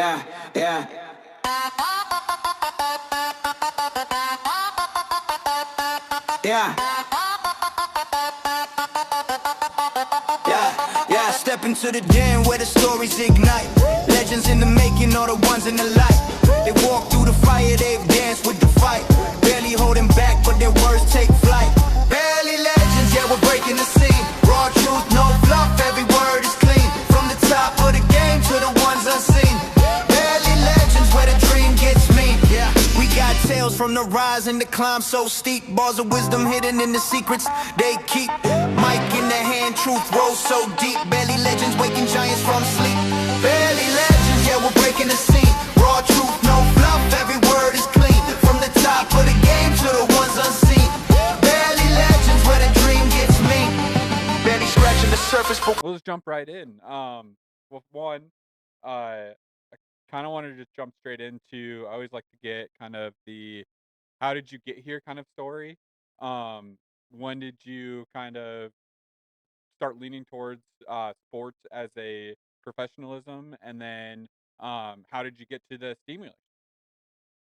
yeah, yeah, yeah, yeah. Step into the den where the stories ignite. Legends in the making, all the ones in the light. They walk through the fire, they've danced with the fight. Barely holding back, but their words take flight. Barely legends, yeah, we're breaking the scene. Raw truth, no fluff, every word is clean. From the top of the game to the ones unseen. Barely legends where the dream gets me. Yeah, we got tales from the rise and the climb so steep. Bars of wisdom hidden in the secrets they keep. Mic in the hand, truth rolls so deep. Barely legends waking giants from sleep. Barely legends, yeah, we're breaking the scene. Raw truth, no fluff, every word is clean. From the top of the game to the ones unseen. Barely legends where the dream gets me. Barely scratching the surface, but We'll just jump right in. With one, I kind of wanted to just jump straight into. I always like to get kind of the how did you get here kind of story. Um, when did you kind of start leaning towards sports as a professionalism, and then how did you get to the stimulus?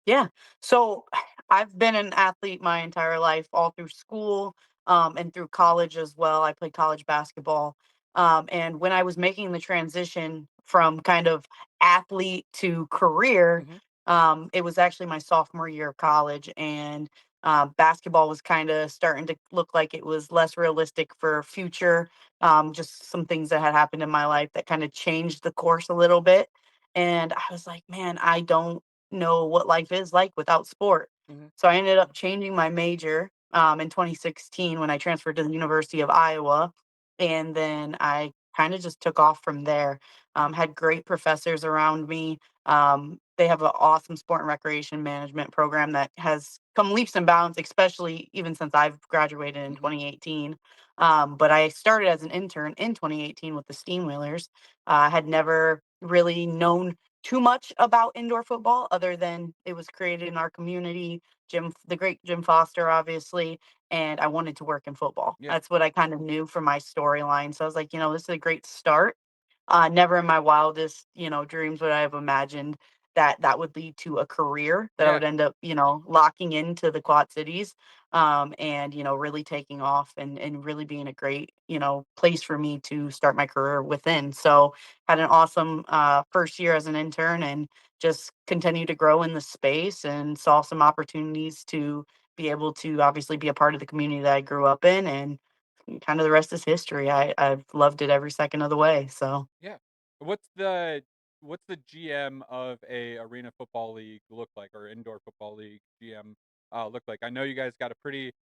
Yeah. So I've been an athlete my entire life, all through school, and through college as well. I played college basketball. And when I was making the transition from kind of athlete to career, Hmm. it was actually my sophomore year of college. And basketball was kind of starting to look like it was less realistic for future. Just some things that had happened in my life that kind of changed the course a little bit. And I was like, man, I don't know what life is like without sport. Hmm. So I ended up changing my major in 2016 when I transferred to the University of Iowa. And then I kind of just took off from there. Had great professors around me. They have an awesome sport and recreation management program that has come leaps and bounds, especially even since I've graduated in Hmm. 2018. But I started as an intern in 2018 with the Steamwheelers. I had never really known too much about indoor football other than it was created in our community. The great Jim Foster, obviously, and I wanted to work in football. Yeah, That's what I kind of knew from my storyline. So I was like, this is a great start. Never in my wildest, dreams would I have imagined that that would lead to a career that I yeah, would end up, locking into the Quad Cities, and really taking off and really being a great, place for me to start my career within. So had an awesome first year as an intern and just continued to grow in the space and saw some opportunities to be able to obviously be a part of the community that I grew up in and kind of the rest is history. I've loved it every second of the way. So yeah. What's the GM of a arena football league look like, or indoor football league GM look like? I know you guys got a pretty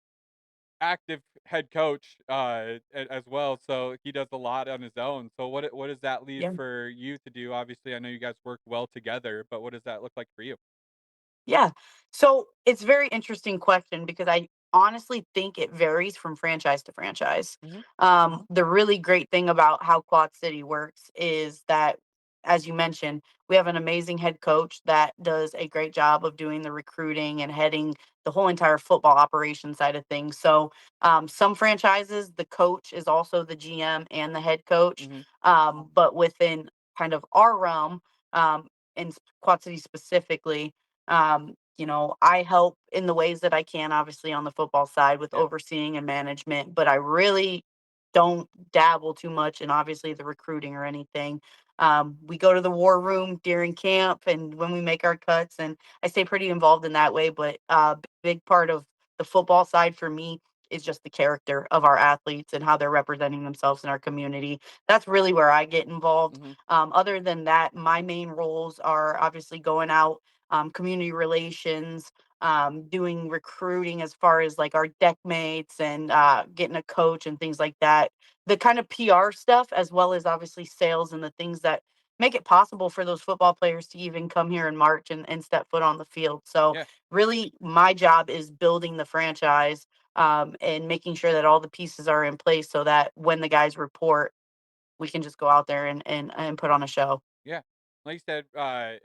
active head coach as well, so he does a lot on his own. So what does that leave yeah. for you to do? Obviously, I know you guys work well together, but what does that look like for you? Yeah. So it's a very interesting question because I honestly think it varies from franchise to franchise. Hmm. The really great thing about how Quad City works is that, as you mentioned, we have an amazing head coach that does a great job of doing the recruiting and heading the whole entire football operation side of things. So, some franchises, the coach is also the GM and the head coach. Hmm. But within kind of our realm, in Quad City specifically, I help in the ways that I can, obviously, on the football side with Yeah, overseeing and management, but I really don't dabble too much in obviously the recruiting or anything. We go to the war room during camp and when we make our cuts, and I stay pretty involved in that way. But big part of the football side for me is just the character of our athletes and how they're representing themselves in our community. That's really where I get involved. hmm, Other than that, my main roles are obviously going out, community relations, doing recruiting as far as like our deck mates and getting a coach and things like that. The kind of PR stuff, as well as obviously sales and the things that make it possible for those football players to even come here in March and step foot on the field. So, yeah, really, my job is building the franchise, and making sure that all the pieces are in place so that when the guys report, we can just go out there and put on a show. yeah. Like you said,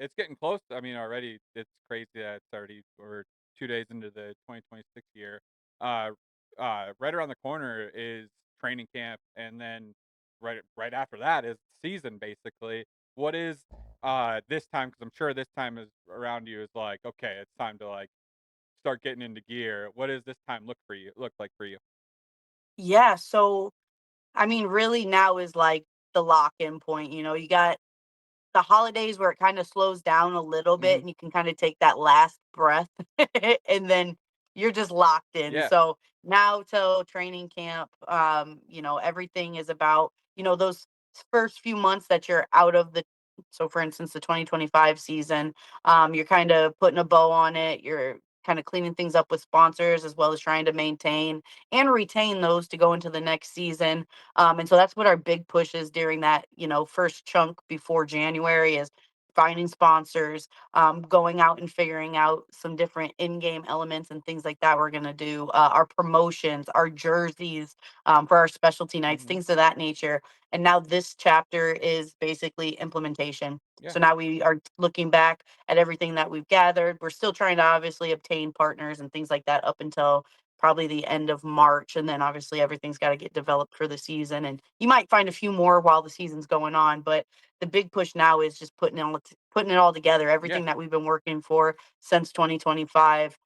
it's getting close. I mean, already it's crazy that it's already we're 2 days into the 2026 year. Uh, right around the corner is training camp, and then right after that is season basically. what is this time? Because I'm sure this time is around you is like, okay, it's time to like start getting into gear. What does this time look like for you? Yeah, so I mean, really now is like the lock-in point. You got the holidays where it kind of slows down a little bit Hmm. and you can kind of take that last breath and then you're just locked in. Yeah. So now till training camp, everything is about, those first few months that you're out of the so for instance the 2025 season, you're kind of putting a bow on it. You're kind of cleaning things up with sponsors as well as trying to maintain and retain those to go into the next season. And so that's what our big push is during that, first chunk before January is finding sponsors, going out and figuring out some different in-game elements and things like that. We're going to do our promotions, our jerseys, for our specialty nights, Hmm. things of that nature. And now this chapter is basically implementation. Yeah. So now we are looking back at everything that we've gathered. We're still trying to obviously obtain partners and things like that up until probably the end of March. And then obviously everything's got to get developed for the season. And you might find a few more while the season's going on. But the big push now is just putting it all together, Yeah. everything that we've been working for since 2025,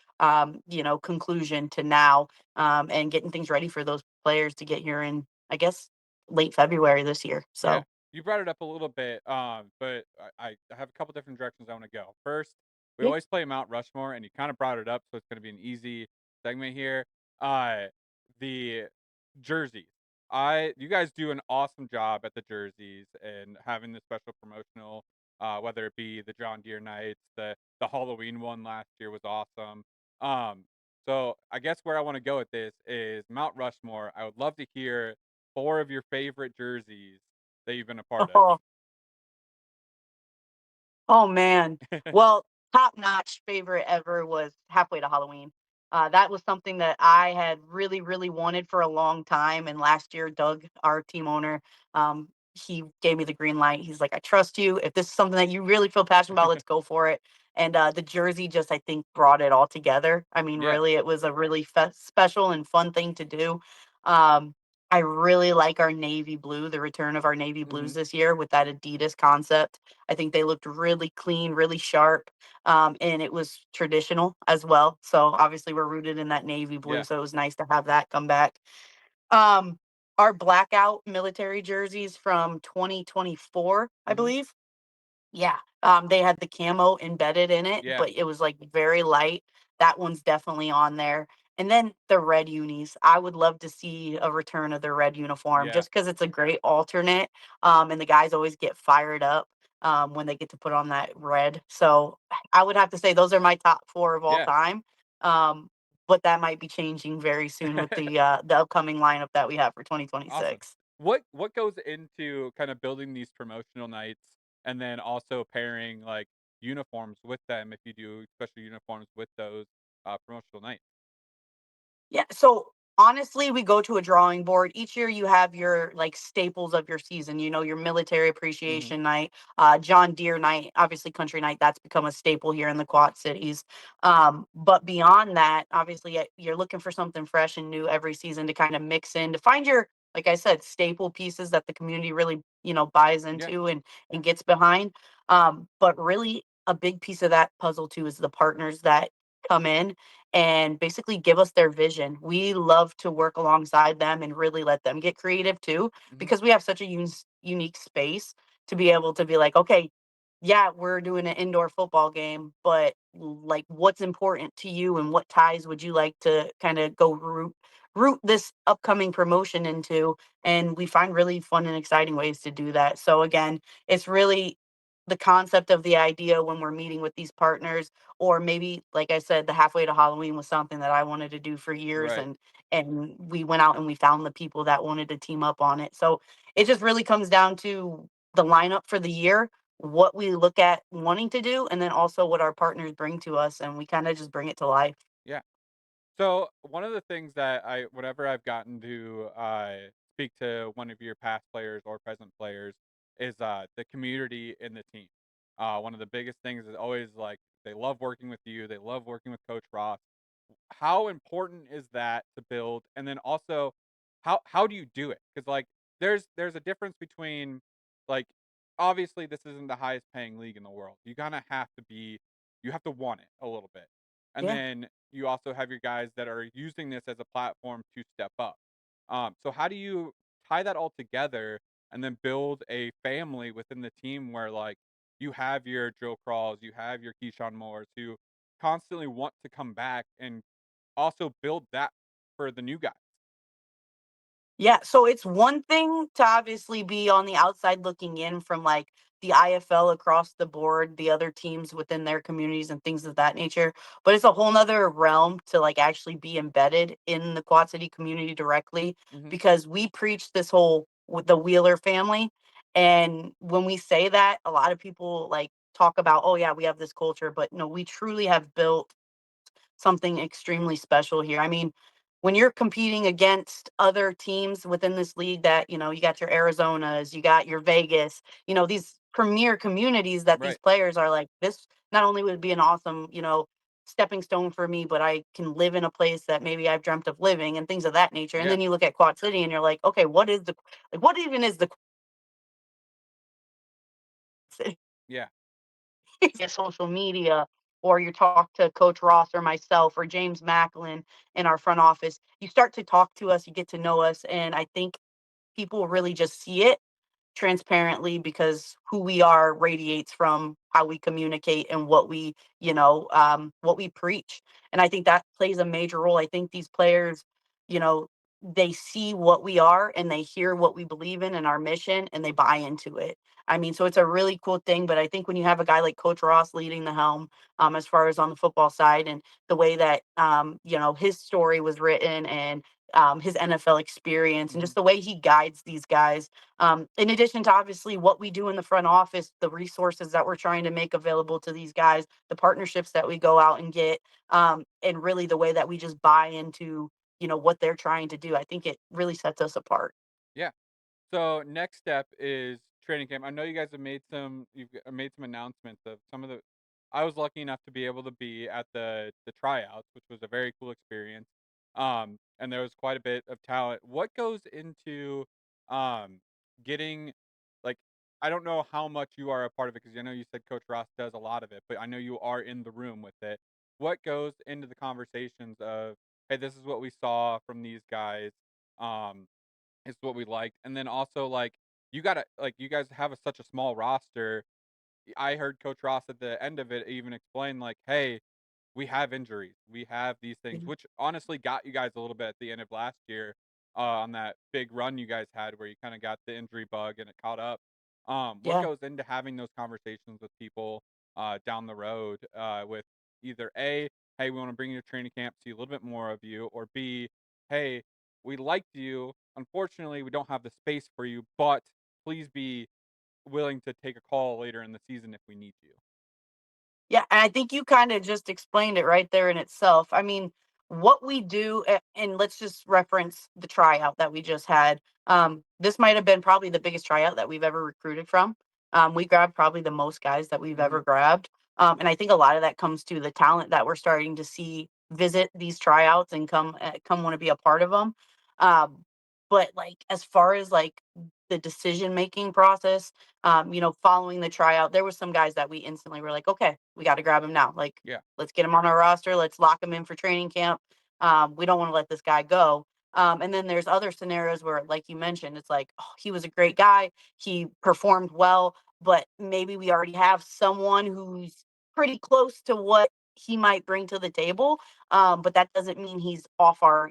conclusion to now, and getting things ready for those players to get here in, I guess, late February this year. Yeah, So, you brought it up a little bit, but I have a couple different directions I want to go. First, we yeah. always play Mount Rushmore, and you kind of brought it up, so it's going to be an easy segment here. Uh, the jerseys. You guys do an awesome job at the jerseys and having the special promotional, whether it be the John Deere nights, the Halloween one last year was awesome. Um, so I guess where I want to go with this is Mount Rushmore. I would love to hear four of your favorite jerseys that you've been a part of. Oh, man. Well, top-notch favorite ever was Halfway to Halloween. That was something that I had really, really wanted for a long time, and last year, Doug, our team owner, he gave me the green light. He's like, "I trust you. If this is something that you really feel passionate about, let's go for it." And, the jersey just, I think, brought it all together. I mean, Yeah. really, it was a really special and fun thing to do. Um, I really like our navy blue, the return of our navy blues Mhm. this year with that Adidas concept. I think they looked really clean, really sharp, and it was traditional as well. So obviously we're rooted in that navy blue, Yeah. so it was nice to have that come back. Um, our blackout military jerseys from 2024, I Mhm. believe. Yeah, they had the camo embedded in it, Yeah. but it was, like, very light. That one's definitely on there. And then the red unis. I would love to see a return of the red uniform Yeah. just because it's a great alternate, and the guys always get fired up, when they get to put on that red. So, I would have to say those are my top 4 of all Yeah. time, um, but that might be changing very soon with the upcoming lineup that we have for Awesome. 2026. What goes into kind of building these promotional nights and then also pairing like uniforms with them if you do special uniforms with those promotional nights? Yeah, so honestly, we go to a drawing board. Each year you have your like staples of your season, your military Mhm. appreciation night, John Deere night, obviously country night, that's become a staple here in the Quad Cities. But beyond that, obviously you're looking for something fresh and new every season to kind of mix in to find your, like I said, staple pieces that the community really, buys Yeah. into and gets behind. But really a big piece of that puzzle too is the partners that come in and basically give us their vision. We love to work alongside them and really let them get creative too, Mhm. because we have such a unique space to be able to be like, okay, yeah, we're doing an indoor football game, but like what's important to you and what ties would you like to kind of go root this upcoming promotion into? And we find really fun and exciting ways to do that. So again, it's really the concept of the idea when we're meeting with these partners, or maybe like I said, the halfway to Halloween was something that I wanted to do for years, Right. and we went out and we found the people that wanted to team up on it. So it just really comes down to the lineup for the year, what we look at wanting to do, and then also what our partners bring to us, and we kind of just bring it to life. Yeah. So one of the things that whenever I've gotten to speak to one of your past players or present players, is the community in the team. One of the biggest things is always like they love working with you, they love working with Coach Ross. How important is that to build? And then also, how do you do it? Because like there's a difference between like obviously this isn't the highest paying league in the world. You have to want it a little bit. And Yeah. then you also have your guys that are using this as a platform to step up. So how do you tie that all together and then build a family within the team where like you have your Joe Crawls, you have your Keyshawn Moores who constantly want to come back and also build that for the new guys. Yeah, so it's one thing to obviously be on the outside looking in from like the IFL across the board, the other teams within their communities and things of that nature. But it's a whole nother realm to like actually be embedded in the Quad City community directly Mhm. because we preach this whole with the Wheeler family. And when we say that, a lot of people like talk about, oh yeah, we have this culture, but no, we truly have built something extremely special here. I mean, when you're competing against other teams within this league that, you got your Arizonas, you got your Vegas, these premier communities that these Right. players are like, this not only would be an awesome, stepping stone for me, but I can live in a place that maybe I've dreamt of living and things of that nature. And Yeah. then you look at Quad City and you're like, okay, what even is the Quad Yeah. City? Social media, or you talk to Coach Ross or myself or James Macklin in our front office, you start to talk to us, you get to know us, and I think people really just see it transparently because who we are radiates from how we communicate and what we preach. And I think that plays a major role. I think these players, you know they see what we are and they hear what we believe in and our mission and they buy into it. I mean, so it's a really cool thing. But I think when you have a guy like Coach Ross leading the helm, as far as on the football side, and the way that his story was written, and his NFL experience, and Mhm. just the way he guides these guys, in addition to obviously what we do in the front office, the resources that we're trying to make available to these guys, the partnerships that we go out and get, and really the way that we just buy into, what they're trying to do. I think it really sets us apart. Yeah. So next step is training camp. I know you guys have made some announcements of some of the. I was lucky enough to be able to be at the tryouts, which was a very cool experience. And there was quite a bit of talent. What goes into um getting like I don't know how much you are a part of it because I know you said Coach Ross does a lot of it, but I know you are in the room with it. What goes into the conversations of, hey, this is what we saw from these guys. Um, is what we liked, and then also, like, you guys have such a small roster. I heard Coach Ross at the end of it even explain, like, "Hey, we have injuries. We have these things," Mhm. which honestly got you guys a little bit at the end of last year, on that big run you guys had where you kinda got the injury bug and it caught up. What Yeah. goes into having those conversations with people, down the road, with either A, "Hey, we wanna bring you to training camp, see a little bit more of you," or B, "Hey, we liked you. Unfortunately, we don't have the space for you, but please be willing to take a call later in the season if we need you." Yeah, and I think you kind of just explained it right there in itself. I mean, what we do, and let's just reference the tryout that we just had. This might have been probably the biggest tryout that we've ever recruited from. We grabbed probably the most guys that we've ever Mhm. grabbed. And I think a lot of that comes to the talent that we're starting to see visit these tryouts and come want to be a part of them. But like as far as like the decision making process, following the tryout, there was some guys that we instantly were like, okay, we got to grab him now. Like, Yeah. let's get him on our roster. Let's lock him in for training camp. We don't want to let this guy go. And then there's other scenarios where, like you mentioned, it's like, oh, he was a great guy. He performed well, but maybe we already have someone who's pretty close to what he might bring to the table. But that doesn't mean he's off our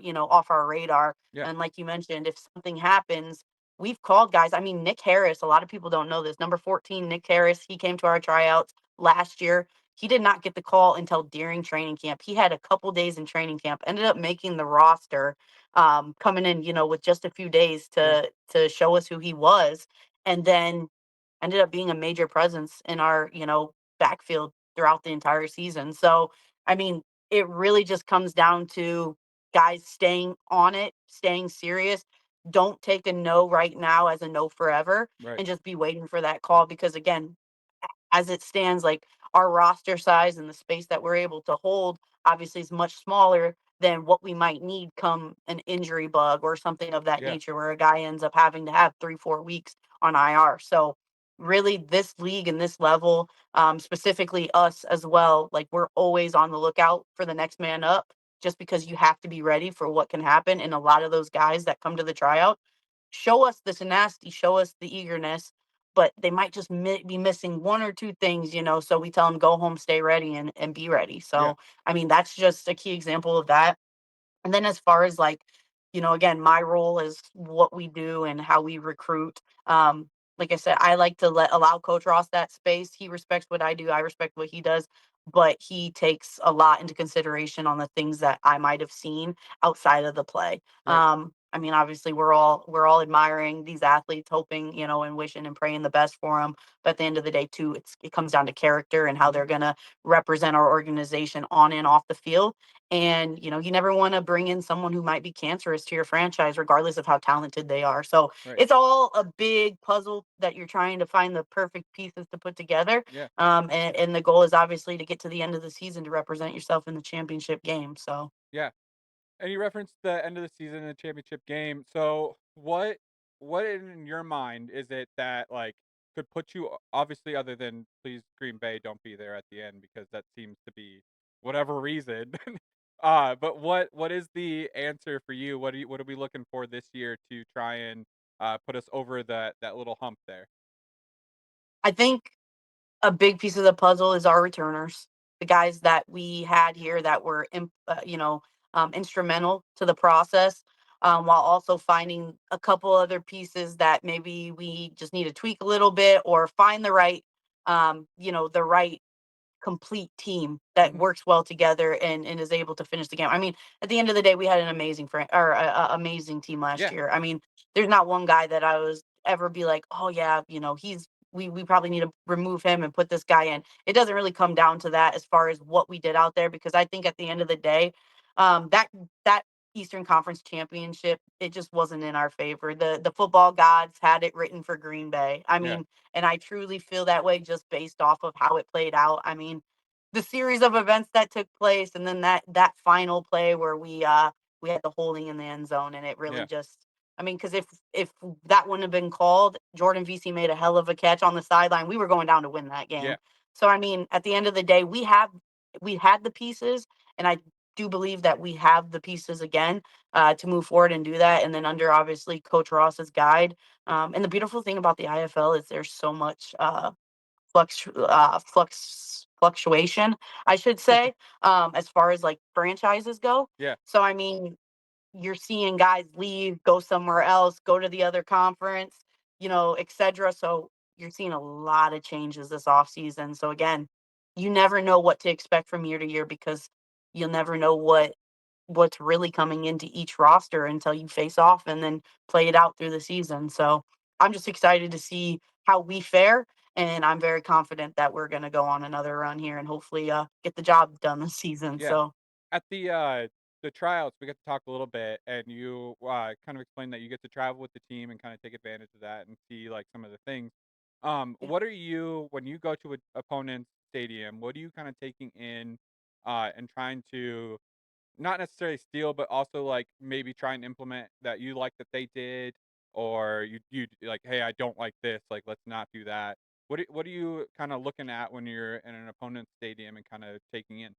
radar. Yeah. And like you mentioned, if something happens, we've called guys. I mean, Nick Harris, a lot of people don't know this. Number 14, Nick Harris, he came to our tryouts last year. He did not get the call until during training camp. He had a couple days in training camp, ended up making the roster, coming in, with just a few days Yeah. to show us who he was, and then ended up being a major presence in our, backfield throughout the entire season. So, I mean, it really just comes down to guys staying on it, staying serious. Don't take a no right now as a no forever, Right. and just be waiting for that call because again, as it stands, like our roster size and the space that we're able to hold obviously is much smaller than what we might need come an injury bug or something of that Yeah. nature where a guy ends up having to have 3, 4 weeks on IR. So really this league and this level, specifically us as well, like we're always on the lookout for the next man up, just because you have to be ready for what can happen. And a lot of those guys that come to the tryout show us the tenacity, show us the eagerness, but they might just be missing one or two things, you know. So we tell them, go home, stay ready, and be ready. Yeah. So, I mean, that's just a key example of that. And then as far as like, again, my role is what we do and how we recruit. Like I said, I like to allow Coach Ross that space. He respects what I do. I respect what he does, but he takes a lot into consideration on the things that I might have seen outside of the play. Right. I mean, obviously, we're all admiring these athletes, hoping, and wishing and praying the best for them. But at the end of the day, too, it comes down to character and how Mhm. they're gonna represent our organization on and off the field. And, you never want to bring in someone who might be cancerous to your franchise, regardless of how talented they are. So Right. it's all a big puzzle that you're trying to find the perfect pieces to put together. Yeah. And the goal is obviously to get to the end of the season to represent yourself in the championship game. So Yeah. And you referenced the end of the season and the championship game. So what in your mind is it that like could put you obviously other than please Green Bay don't be there at the end because that seems to be whatever reason. But what is the answer for you? What are we looking for this year to try and put us over that little hump there? I think a big piece of the puzzle is our returners, the guys that we had here that were, instrumental to the process, while also finding a couple other pieces that maybe we just need to tweak a little bit or find the right complete team that Mhm. works well together and is able to finish the game. I mean, at the end of the day, we had an amazing amazing team last Yeah. year. I mean, there's not one guy that I was ever be like, oh yeah, we probably need to remove him and put this guy in. It doesn't really come down to that as far as what we did out there, because I think at the end of the day, that Eastern Conference championship, it just wasn't in our favor. The football gods had it written for Green Bay. I Yeah. mean, and I truly feel that way just based off of how it played out. I mean, the series of events that took place, and then that final play where we had the holding in the end zone, and it really Yeah. just, I mean, because if that wouldn't have been called, Jordan VC made a hell of a catch on the sideline. We were going down to win that game. Yeah. So I mean, at the end of the day, we had the pieces, and I do believe that we have the pieces again, to move forward and do that. And then under obviously Coach Ross's guide, and the beautiful thing about the IFL is there's so much fluctuation, I should say, as far as like franchises go. Yeah. So I mean, you're seeing guys leave, go somewhere else, go to the other conference, etc. So you're seeing a lot of changes this off season. So again, you never know what to expect from year to year, because you'll never know what's really coming into each roster until you face off and then play it out through the season. So I'm just excited to see how we fare, and I'm very confident that we're going to go on another run here and hopefully get the job done this season. Yeah. So At the tryouts, we got to talk a little bit, and you kind of explained that you get to travel with the team and kind of take advantage of that and see like some of the things. yeah. What are you when you go to an opponent's stadium? What are you kind of taking in, and trying to not necessarily steal, but also like maybe try and implement that you like that they did, or you like, hey, I don't like this, like let's not do that. What are you kind of looking at when you're in an opponent's stadium and kind of taking in?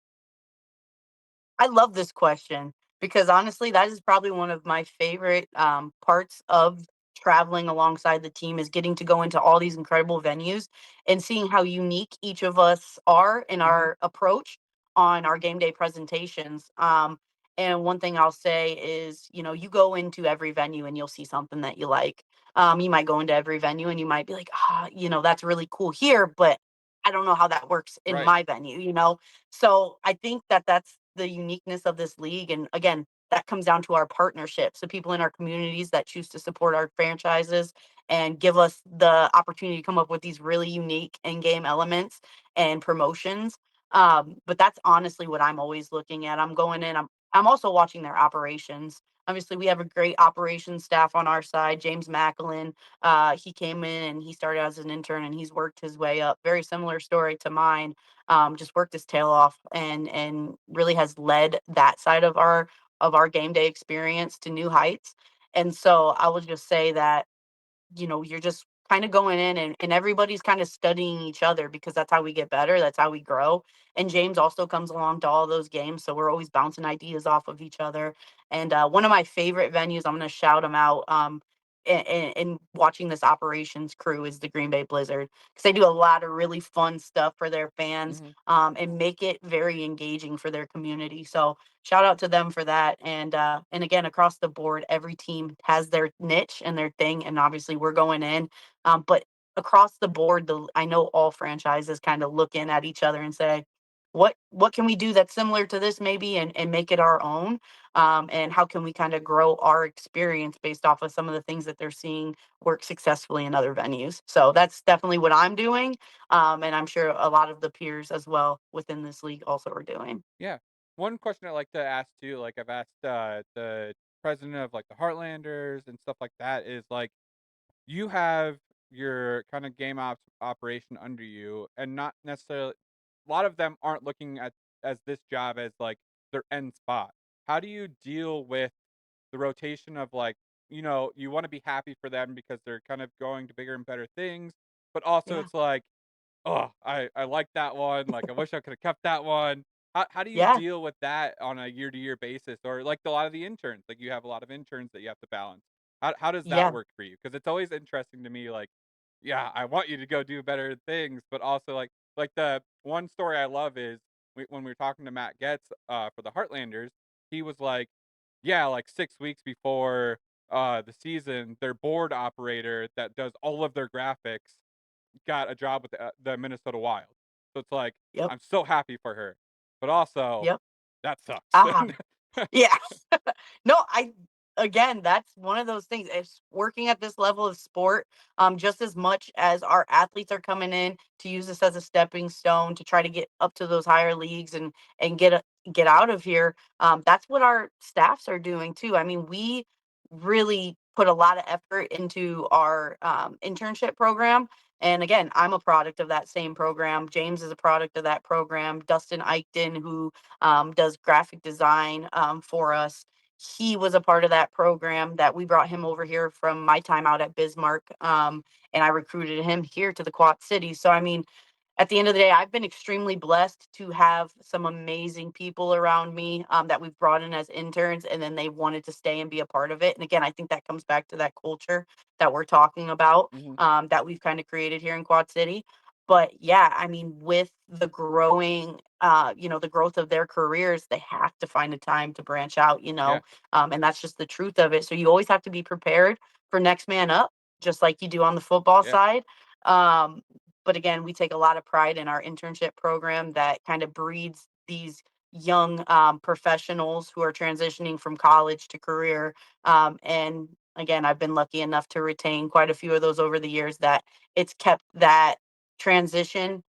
I love this question because honestly, that is probably one of my favorite parts of traveling alongside the team, is getting to go into all these incredible venues and seeing how unique each of us are in Hmm. our approach on our game day presentations. And one thing I'll say is, you go into every venue and you'll see something that you like. You might go into every venue and you might be like, that's really cool here, but I don't know how that works in Right. my venue. So I think that that's the uniqueness of this league. And again, that comes down to our partnerships. So people in our communities that choose to support our franchises and give us the opportunity to come up with these really unique in-game elements and promotions. But that's honestly what I'm always looking at. I'm going in, I'm also watching their operations. Obviously, we have a great operations staff on our side. James Macklin, he came in and he started as an intern and he's worked his way up. Very similar story to mine. Just worked his tail off and really has led that side of our game day experience to new heights. And so I would just say that, you're just kind of going in and everybody's kind of studying each other because that's how we get better. That's how we grow. And James also comes along to all those games. So we're always bouncing ideas off of each other. And one of my favorite venues, I'm going to shout them out. In watching this operations crew is the Green Bay Blizzard because they do a lot of really fun stuff for their fans Mhm. and make it very engaging for their community. So shout out to them for that. And again, across the board, every team has their niche and their thing, and obviously we're going in. But across the board, I know all franchises kind of look in at each other and say, what can we do that's similar to this maybe and make it our own, and how can we kind of grow our experience based off of some of the things that they're seeing work successfully in other venues. So that's definitely what I'm doing, and I'm sure a lot of the peers as well within this league also are doing. Yeah. One question I like to ask too, like I've asked the president of like the Heartlanders and stuff like that, is like you have your kind of game ops operation under you, and not necessarily a lot of them aren't looking at as this job as like their end spot. How do you deal with the rotation of like, you want to be happy for them because they're kind of going to bigger and better things, but also Yeah. it's like, oh, I like that one. Like I wish I could have kept that one. How do you Yeah. deal with that on a year to year basis, or like a lot of the interns? Like you have a lot of interns that you have to balance. How does that Yeah. work for you? Because it's always interesting to me. Like, yeah, I want you to go do better things, but also like the one story I love is when we were talking to Matt Getz for the Heartlanders, he was like, yeah, like 6 weeks before the season, their board operator that does all of their graphics got a job with the Minnesota Wild. So it's like, Yep. I'm so happy for her, but also Yep. that sucks. Ah. Yeah. No, I again, that's one of those things. It's working at this level of sport, just as much as our athletes are coming in to use this as a stepping stone to try to get up to those higher leagues and get out of here. That's what our staffs are doing too. I mean, we really put a lot of effort into our internship program. And again, I'm a product of that same program. James is a product of that program. Dustin Eichten, who does graphic design for us. He was a part of that program that we brought him over here from my time out at Bismarck. And I recruited him here to the Quad Cities. So, I mean, at the end of the day, I've been extremely blessed to have some amazing people around me that we've brought in as interns, and then they wanted to stay and be a part of it. And again, I think that comes back to that culture that we're talking about, Mhm. that we've kind of created here in Quad City. But yeah, I mean, with the growing, the growth of their careers, they have to find a time to branch out, Yeah, and that's just the truth of it. So you always have to be prepared for next man up, just like you do on the football yeah, side. Um, but again, we take a lot of pride in our internship program that kind of breeds these young professionals who are transitioning from college to career. And again, I've been lucky enough to retain quite a few of those over the years that it's kept that transition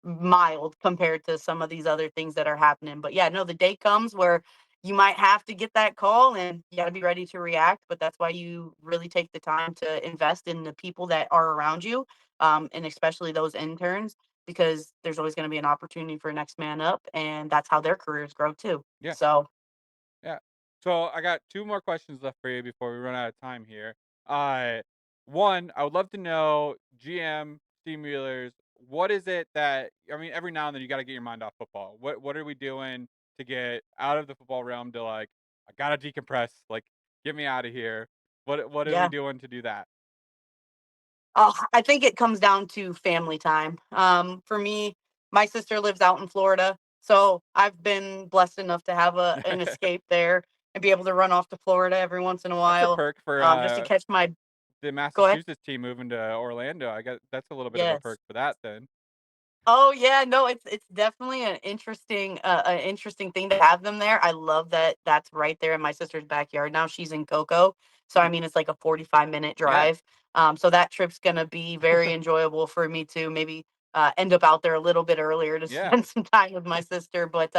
mild compared to some of these other things that are happening. But yeah, no, the day comes where you might have to get that call and you got to be ready to react. But that's why you really take the time to invest in the people that are around you, and especially those interns, because there's always going to be an opportunity for next man up. And that's how their careers grow too. yeah. So, Yeah. So I got two more questions left for you before we run out of time here. Uh, One, I would love to know, GM Steamwheelers, what is it that, I mean, every now and then you got to get your mind off football. What are we doing to get out of the football realm to like, I gotta decompress, like get me out of here. What are we yeah. doing to do that? Oh, I think it comes down to family time. For me, my sister lives out in Florida, so I've been blessed enough to have an escape there and be able to run off to Florida every once in a That's a while, perk for just to catch my. the Go ahead. Massachusetts team moving to Orlando. I got that's a little bit of a Yes. perk for that then. Oh yeah, no, it's definitely an interesting thing to have them there. I love that that's right there in my sister's backyard now. She's in Cocoa. So I Mm, mean it's like a 45-minute yeah. drive. So that trip's gonna be very enjoyable for me to maybe end up out there a little bit earlier to Yeah. spend some time with my sister. But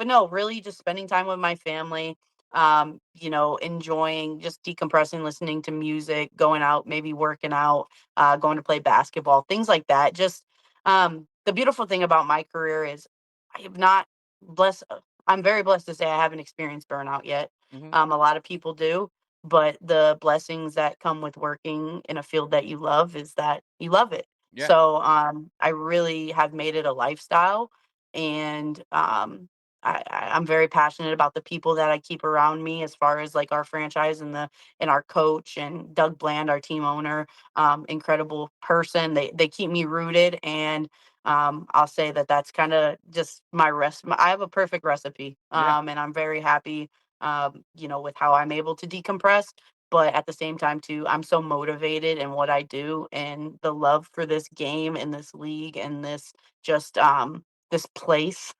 no, really just spending time with my family, enjoying just decompressing, listening to music, going out, maybe working out, going to play basketball, things like that. Just the beautiful thing about my career is I have not blessed. I'm very blessed to say I haven't experienced burnout yet. Hmm. A lot of people do, but the blessings that come with working in a field that you love is that you love it. Yeah. So I really have made it a lifestyle, and I'm very passionate about the people that I keep around me, as far as like our franchise and our coach and Doug Bland, our team owner, incredible person. They keep me rooted, and I'll say that that's kind of just my I have a perfect recipe, Yeah. and I'm very happy, with how I'm able to decompress. But at the same time, too, I'm so motivated in what I do, and the love for this game and this league and just this place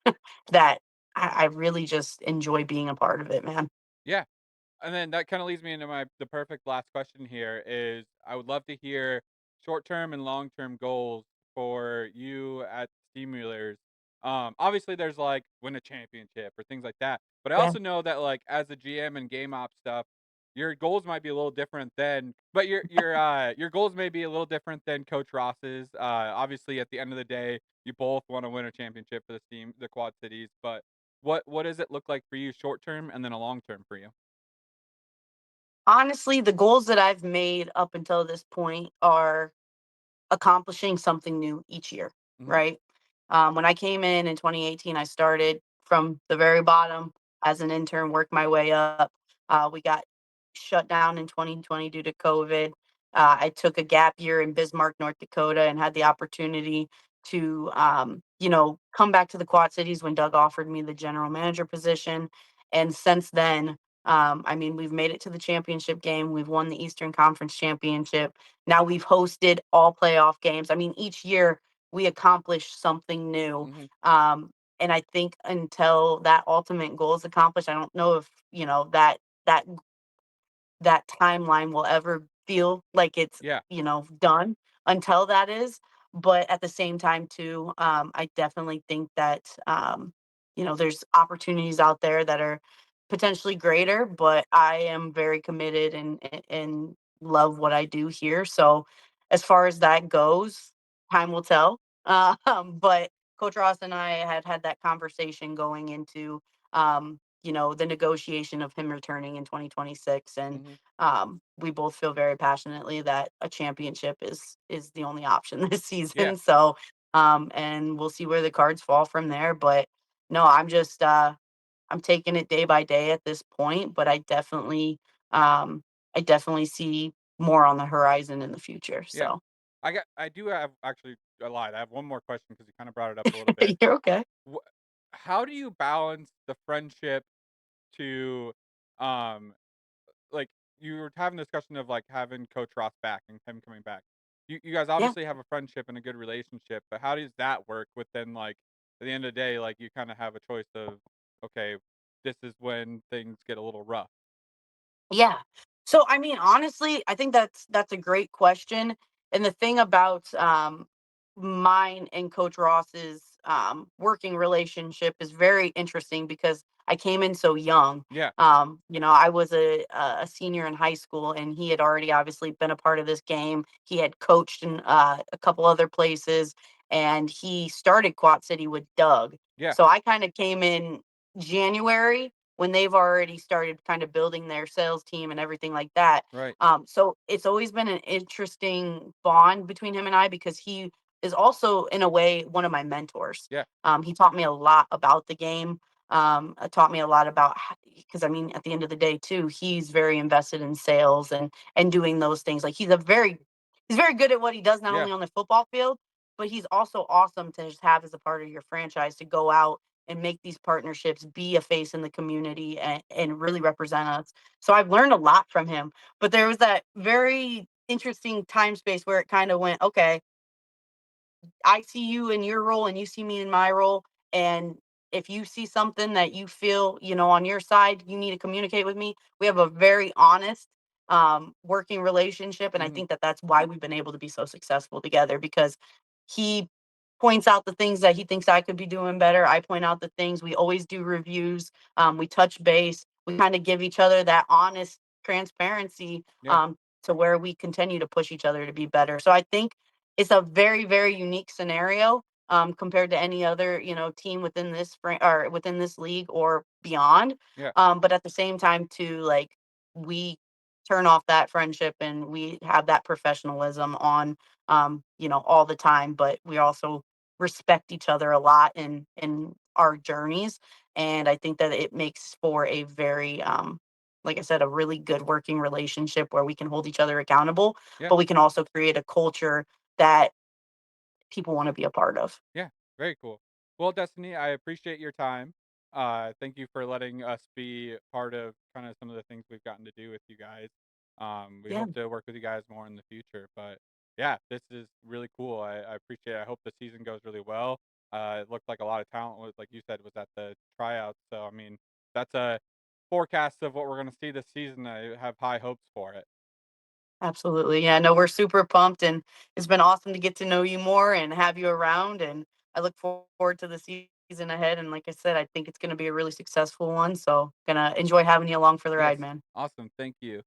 that I really just enjoy being a part of it, man. Yeah. And then that kind of leads me into the perfect last question here is I would love to hear short-term and long-term goals for you at Steamwheelers. Obviously there's like win a championship or things like that. But I Yeah. also know that like as a GM and game op stuff, your goals might be a little different than but your goals may be a little different than Coach Ross's. Obviously at the end of the day, you both want to win a championship for the Quad Cities, but what does it look like for you short term and then a long term for you? Honestly, the goals that I've made up until this point are accomplishing something new each year, Mhm. right? When I came in 2018, I started from the very bottom as an intern, worked my way up. We got shut down in 2020 due to COVID. I took a gap year in Bismarck, North Dakota, and had the opportunity to, come back to the Quad Cities when Doug offered me the general manager position. And since then, we've made it to the championship game. We've won the Eastern Conference championship. Now we've hosted all playoff games. I mean, each year we accomplish something new. Mhm. And I think until that ultimate goal is accomplished, I don't know if, that that timeline will ever feel like it's, Yeah. done until that is. But at the same time, too, I definitely think that, there's opportunities out there that are potentially greater, but I am very committed and love what I do here. So as far as that goes, time will tell. But Coach Ross and I had that conversation going into, the negotiation of him returning in 2026. And Mhm. we both feel very passionately that a championship is the only option this Yeah. season. So, and we'll see where the cards fall from there. But no, I'm taking it day by day at this point. But um, I definitely see more on the horizon in the future. Yeah. So I do have actually I lied. I have one more question because you kind of brought it up a little bit. you're okay. Wh- how do you balance the friendship to um like you were having a discussion of like having Coach Ross back and him coming back. You guys Yeah. obviously have a friendship and a good relationship, but how does that work within like at the end of the day, like you kind of have a choice of okay, this is when things get a little rough. Yeah. So I mean, honestly, I think that's a great question. And the thing about mine and Coach Ross's working relationship is very interesting because I came in so young. Yeah. I was a senior in high school, and he had already obviously been a part of this game. He had coached in a couple other places, and he started Quad City with Doug. Yeah. So I kind of came in January when they've already started kind of building their sales team and everything like that. Right. So it's always been an interesting bond between him and I, because he is also, in a way, one of my mentors. Yeah. He taught me a lot about the game. Taught me a lot about, because I mean, at the end of the day, too, he's very invested in sales and doing those things. Like he's very good at what he does, not Yeah. only on the football field, but he's also awesome to just have as a part of your franchise, to go out and make these partnerships, be a face in the community, and really represent us. So I've learned a lot from him. But there was that very interesting time space where it kind of went, okay, I see you in your role and you see me in my role. And if you see something that you feel, on your side, you need to communicate with me. We have a very honest working relationship. And I Mhm. think that that's why we've been able to be so successful together, because he points out the things that he thinks I could be doing better. I point out the things. We always do reviews. We touch base. We kind of give each other that honest transparency, Yeah. to where we continue to push each other to be better. So I think it's a very, very unique scenario, compared to any other, team within or within this league or beyond. Yeah. But at the same time, too, like, we turn off that friendship and we have that professionalism on, all the time, but we also respect each other a lot in our journeys. And I think that it makes for a very, like I said, a really good working relationship where we can hold each other accountable, Yeah. but we can also create a culture that people want to be a part of. Yeah, very cool. Well, Destiny, I appreciate your time. Thank you for letting us be part of kind of some of the things we've gotten to do with you guys. We Yeah, hope to work with you guys more in the future. But yeah, this is really cool. I appreciate it. I hope the season goes really well. It looked like a lot of talent was, like you said, was at the tryouts. So I mean, that's a forecast of what we're going to see this season. I have high hopes for it. absolutely. Yeah, no, we're super pumped and it's been awesome to get to know you more and have you around. And I look forward to the season ahead. And like I said, I think it's going to be a really successful one. So, gonna enjoy having you along for the ride, Yes, man. awesome. Thank you.